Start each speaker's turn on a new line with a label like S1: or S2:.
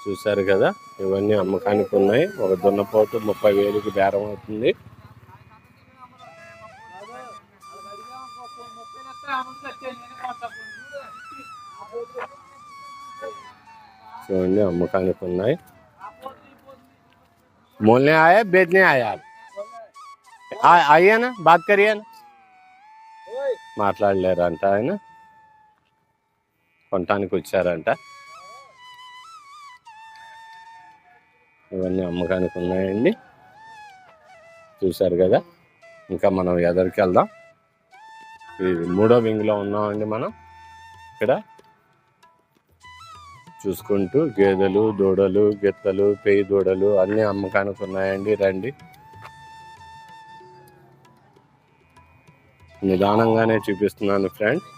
S1: చూసారు కదా, ఇవన్నీ అమ్మకానికి ఉన్నాయి. ఒక దున్నపోతు 30,000కి బేరం అవుతుంది. చూడండి, అమ్మకానికి ఉన్నాయి. मोलने आया बेचने आया आप आइए ना, बात करिए ना. మాట్లాడలేరంట, ఆయన కొనటానికి వచ్చారంట. ఇవన్నీ అమ్మకానికి ఉన్నాయండి. చూసారు కదా, ఇంకా మనం ఎదరికి వెళ్దాం. ఇది 3వ వింగ్లో ఉన్నామండి మనం. ఇక్కడ చూసుకుంటూ గేదెలు, దూడలు, గిత్తలు, పెయ్యి దూడలు అన్నీ అమ్మకానికి ఉన్నాయండి. రండి, నిదానంగానే చూపిస్తున్నాను ఫ్రెండ్స్.